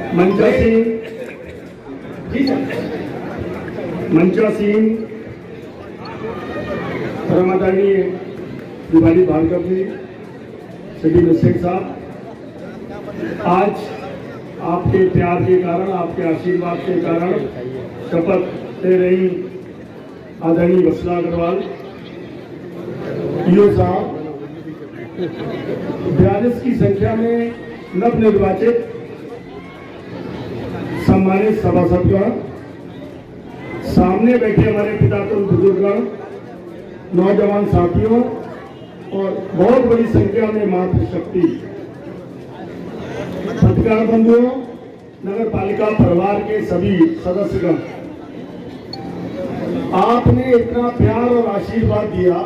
मंचा सिंह, परमादानी दिवाली भार्गव जी, सलीम शेख साहब, आज आपके प्यार के कारण, आपके आशीर्वाद के कारण शपथ ले रही आदरणीय वत्सला अग्रवाल ईओ साहब, 42 की संख्या में नवनिर्वाचित सम्मानित सभासदगण, सामने बैठे हमारे पितातुल्य बुजुर्गगण, नौजवान साथियों और बहुत बड़ी संख्या में मातृशक्ति, पत्रकार बंधुओं, नगर पालिका परिवार के सभी सदस्यगण, आपने इतना प्यार और आशीर्वाद दिया,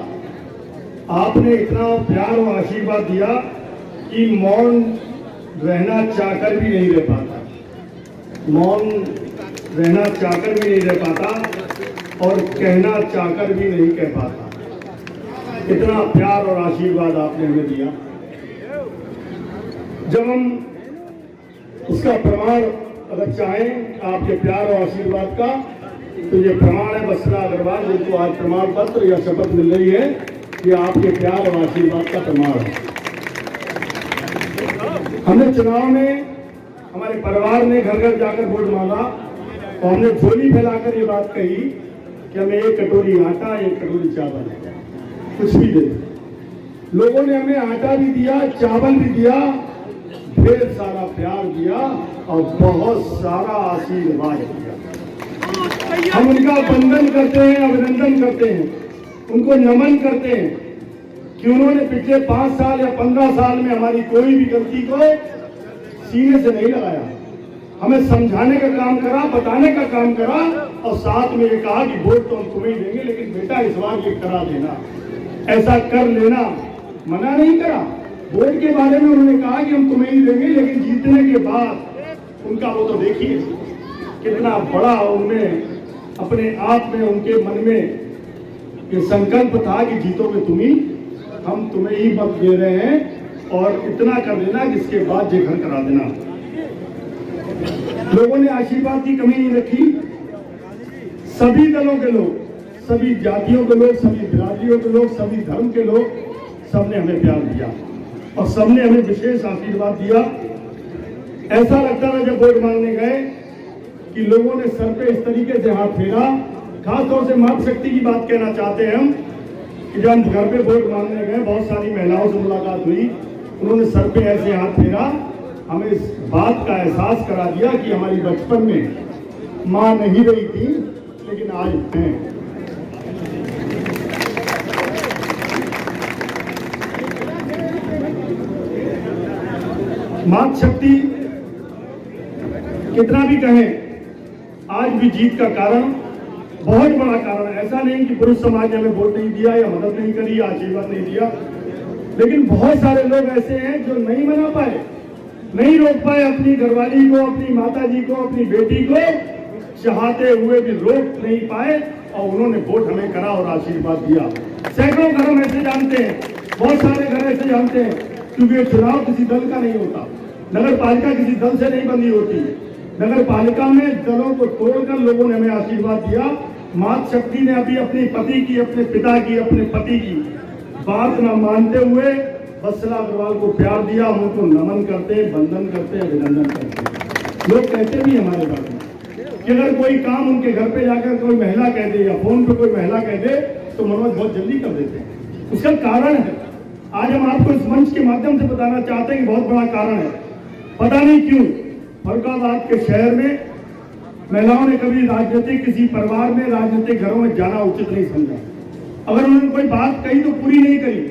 आपने इतना प्यार और आशीर्वाद दिया कि मौन रहना चाहकर भी नहीं रह पाता, मौन रहना चाहकर भी नहीं रह पाता और कहना चाहकर भी नहीं कह पाता। इतना प्यार और आशीर्वाद आपने हमें दिया। जब हम उसका प्रमाण अगर चाहें आपके प्यार और आशीर्वाद का, तो ये प्रमाण है वत्सला अग्रवाल, जिनको आज प्रमाण पत्र या शपथ मिल रही है, ये आपके प्यार और आशीर्वाद का प्रमाण है। हमने चुनाव में हमारे परिवार ने घर घर जाकर वोट मांगा और हमने झोली फैलाकर ये बात कही कि हमें एक कटोरी आटा, एक कटोरी चावल, कुछ भी दे। लोगों ने हमें आटा भी दिया, चावल भी दिया, ढेर सारा प्यार दिया और बहुत सारा आशीर्वाद दिया। हम उनका वंदन करते हैं, अभिनंदन करते हैं, उनको नमन करते हैं कि उन्होंने पिछले 5 साल या 15 साल में हमारी कोई भी गलती को सीने से नहीं लगाया, हमें समझाने का काम करा, बताने का काम करा और साथ में ये कहा कि वोट तो हम तुम्हें ही देंगे, लेकिन बेटा इस बार ये करा देना, ऐसा कर लेना, मना नहीं करा। वोट के बारे में उन्होंने कहा कि हम तुम्हें ही देंगे, लेकिन जीतने के बाद उनका वो तो देखिए कितना बड़ा उनमें अपने आप में, उनके मन में ये संकल्प था कि जीतोगे तुम ही, हम तुम्हें ही मत दे रहे हैं और इतना कर देना जिसके बाद जे घर करा देना। लोगों ने आशीर्वाद की कमी नहीं रखी। सभी दलों के लोग, सभी जातियों के लोग, सभी बिरादरियों के लोग, सभी धर्म के लोग, सबने हमें प्यार दिया और सबने हमें विशेष आशीर्वाद दिया। ऐसा लगता था जब वोट मांगने गए कि लोगों ने सर पे इस तरीके से हाथ फेरा। खासतौर से मातृशक्ति की बात कहना चाहते हैं हम कि जब हम घर पे वोट मांगने गए, बहुत सारी महिलाओं से मुलाकात हुई, उन्होंने सर पे ऐसे हाथ फेरा, हमें इस बात का एहसास करा दिया कि हमारी बचपन में मां नहीं रही थी, लेकिन आज हैं। मातृशक्ति कितना भी कहें, आज भी जीत का कारण, बहुत बड़ा कारण, ऐसा नहीं कि पुरुष समाज ने हमें वोट नहीं दिया या मदद नहीं करी या आशीर्वाद नहीं दिया, लेकिन बहुत सारे लोग ऐसे हैं जो नहीं मना पाए, नहीं रोक पाए अपनी घरवाली को, अपनी माता जी को, अपनी बेटी को, चाहते हुए भी रोक नहीं पाए और उन्होंने वोट हमें करा और आशीर्वाद दिया। सैकड़ों घर हम ऐसे जानते हैं, बहुत सारे घर ऐसे जानते हैं, क्योंकि चुनाव किसी दल का नहीं होता, नगर पालिका किसी दल से नहीं बंधी होती। नगर पालिका में दलों को तोड़कर लोगों ने हमें आशीर्वाद दिया। मातृशक्ति ने अभी अपने पति की, अपने पिता की, अपने पति की बात न मानते हुए वत्सला अग्रवाल को प्यार दिया। हम उनको नमन करते, वंदन करते, अभिनंदन करते। लोग कहते भी हमारे बारे में कि अगर कोई काम उनके घर पे जाकर कोई महिला कह दे या फोन पे कोई महिला कह दे तो मनोज बहुत जल्दी कर देते हैं। उसका कारण है, आज हम आपको इस मंच के माध्यम से बताना चाहते हैं कि बहुत बड़ा कारण है। पता नहीं क्यों फरुखाबाद के शहर में महिलाओं ने कभी राजनीतिक, किसी परिवार में, राजनीतिक घरों में जाना उचित नहीं समझा। अगर उन्होंने कोई बात कही तो पूरी नहीं करी।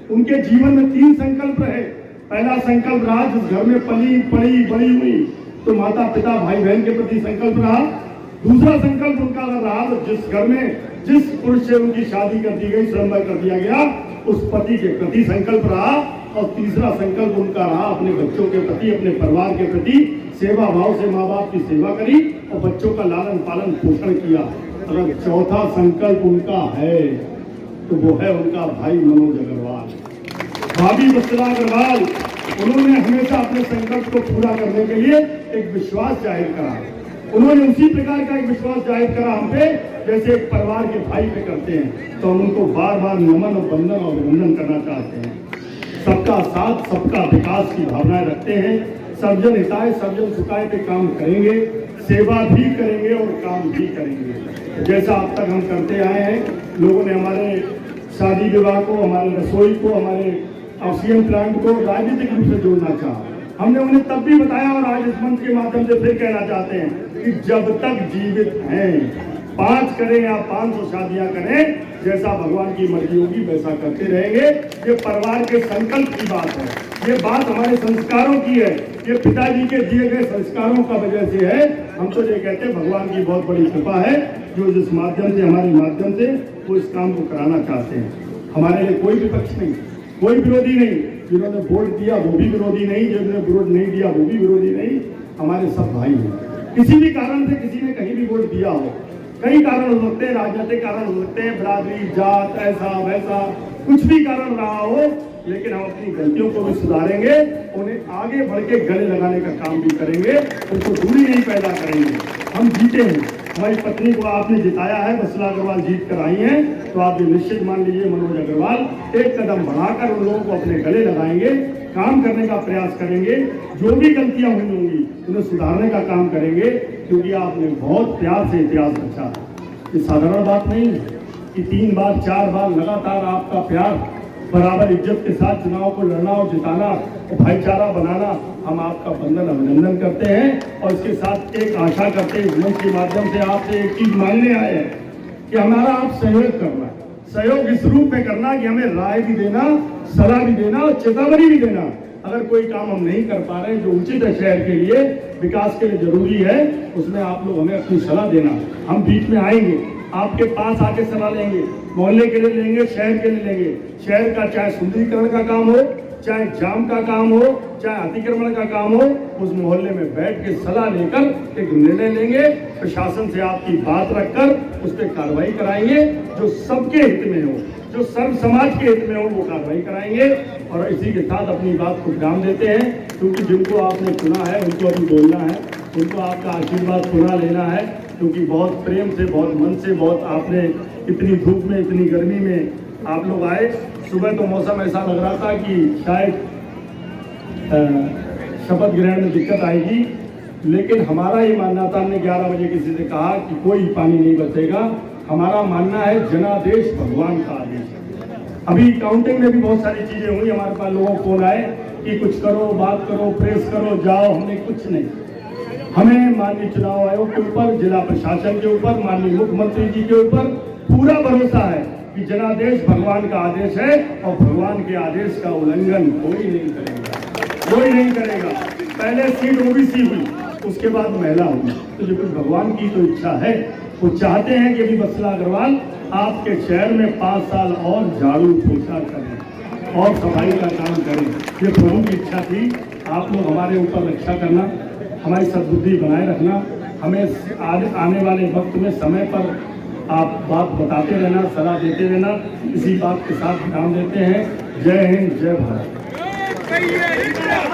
उनके जीवन में 3 संकल्प रहे। पहला संकल्प रहा, जिस घर में पली पड़ी बड़ी हुई तो माता पिता भाई बहन के प्रति संकल्प रहा। दूसरा संकल्प उनका रहा, तो जिस घर में जिस पुरुष से उनकी शादी कर दी गई, स्वयंवर कर दिया गया, उस पति के प्रति संकल्प रहा। और तीसरा संकल्प उनका रहा, अपने बच्चों के प्रति, अपने परिवार के प्रति सेवा भाव से माँ बाप की सेवा करी और बच्चों का लालन पालन पोषण किया। अगर चौथा संकल्प उनका है तो वो है उनका भाई मनोज अग्रवाल, भाभी वत्सला अग्रवाल, उन्होंने हमेशा अपने संकल्प को पूरा करने के लिए एक विश्वास जाहिर करा। उन्होंने उसी प्रकार का एक विश्वास जाहिर करा हम पे जैसे एक परिवार के भाई पे करते हैं। तो हम उनको बार बार नमन और वंदन और अभिनंदन करना चाहते हैं। सबका साथ सबका विकास की भावनाएं रखते हैं। सर्वजन हिताय सर्वजन सुखाय पे काम करेंगे, सेवा भी करेंगे और काम भी करेंगे जैसा अब तक हम करते आए हैं। लोगों ने हमारे शादी विवाह को, हमारे रसोई को, हमारे ऑक्सीजन प्लांट को राजनीतिक रूप से जोड़ना चाहा। हमने उन्हें तब भी बताया और आज इस मंच के माध्यम से फिर कहना चाहते हैं कि जब तक जीवित हैं 5 करें या 500 शादियां करें, जैसा भगवान की मर्जी होगी वैसा करते रहेंगे। ये परिवार के संकल्प की बात है, ये बात हमारे संस्कारों की है, ये पिताजी के दिए गए संस्कारों का वजह से है। हम तो ये कहते हैं भगवान की बहुत बड़ी कृपा है जो जिस माध्यम से, हमारे माध्यम से वो इस काम को कराना चाहते हैं। हमारे लिए कोई विपक्ष नहीं, कोई विरोधी नहीं। जिन्होंने वोट दिया वो भी विरोधी नहीं, जिन्होंने वोट नहीं दिया वो भी विरोधी नहीं। हमारे सब भाई हैं। किसी भी कारण से किसी ने कहीं भी वोट दिया हो, कई कारण हो सकते हैं, राजनीतिक कारण हो सकते हैं, बिरादरी, जात, ऐसा वैसा कुछ भी कारण रहा हो, लेकिन हम अपनी गलतियों को भी सुधारेंगे, उन्हें आगे बढ़ के गले लगाने का काम भी करेंगे, उनको दूरी नहीं पैदा करेंगे। हम जीते हैं, हमारी पत्नी को आपने जिताया है, वत्सला अग्रवाल जीत कर आई हैं, तो आप ये निश्चित मान लीजिए मनोज अग्रवाल एक कदम बढ़ाकर उन लोगों को अपने गले लगाएंगे, काम करने का प्रयास करेंगे। जो भी गलतियां हुई होंगी उन्हें सुधारने का काम करेंगे, क्योंकि आपने बहुत प्यार से इतिहास रचा। ये साधारण बात नहीं है कि 3 बार 4 बार लगातार आपका प्यार, बराबर इज्जत के साथ चुनाव को लड़ना और जिताना और भाईचारा बनाना। हम आपका वंदन अभिनंदन करते हैं और इसके साथ एक आशा करते हैं, मंच के माध्यम से आपसे एक चीज मांगने आए हैं कि हमारा आप सहयोग करना, सहयोग इस रूप में करना कि हमें राय भी देना, सलाह भी देना और चेतावनी भी देना। अगर कोई काम हम नहीं कर पा रहे जो उचित है, शहर के लिए, विकास के लिए जरूरी है, उसमें आप लोग हमें अपनी सलाह देना। हम बीच में आएंगे, आपके पास आके सलाह लेंगे, मोहल्ले के लिए लेंगे, शहर के लिए लेंगे। शहर का चाहे सुंदरीकरण का काम हो, चाहे जाम का काम हो, चाहे अतिक्रमण का काम हो, उस मोहल्ले में बैठ के सलाह लेकर एक निर्णय लेंगे। प्रशासन से आपकी बात रखकर उस पर कार्रवाई कराएंगे, जो सबके हित में हो, जो सर्व समाज के हित में हो, वो कार्रवाई कराएंगे। और इसी के साथ अपनी बात को विराम देते हैं, क्योंकि जिनको आपने चुना है उनको अभी बोलना है, उनको आपका आशीर्वाद पुनः लेना है, क्योंकि बहुत प्रेम से, बहुत मन से, बहुत आपने इतनी धूप में, इतनी गर्मी में आप लोग आए। सुबह तो मौसम ऐसा लग रहा था कि शायद शपथ ग्रहण में दिक्कत आएगी, लेकिन हमारा ये मानना था, हमने 11 बजे किसी से कहा कि कोई पानी नहीं बचेगा। हमारा मानना है जनादेश भगवान का आदेश है। अभी काउंटिंग में भी बहुत सारी चीजें हुई, हमारे पास लोगों को फोन आए कि कुछ करो, बात करो, प्रेस करो, जाओ। हमने कुछ नहीं, हमें माननीय चुनाव आयोग के ऊपर, जिला प्रशासन के ऊपर, माननीय मुख्यमंत्री जी के ऊपर पूरा भरोसा है कि जनादेश भगवान का आदेश है और भगवान के आदेश का उल्लंघन कोई नहीं करेगा, कोई नहीं करेगा। पहले सीट ओबीसी हुई, उसके बाद महिला हुई, तो जो कुछ भगवान की तो इच्छा है, वो चाहते हैं कि अभी वत्सला अग्रवाल आपके शहर में 5 साल और झाड़ू पोछा करें और सफाई का काम करें। ये प्रभु की इच्छा थी। आप लोग हमारे ऊपर रक्षा करना, हमारी सद्बुद्धि बनाए रखना, हमें आने वाले वक्त में समय पर आप बात बताते रहना, सलाह देते रहना। इसी बात के साथ विराम देते हैं। जय हिंद, जय भारत।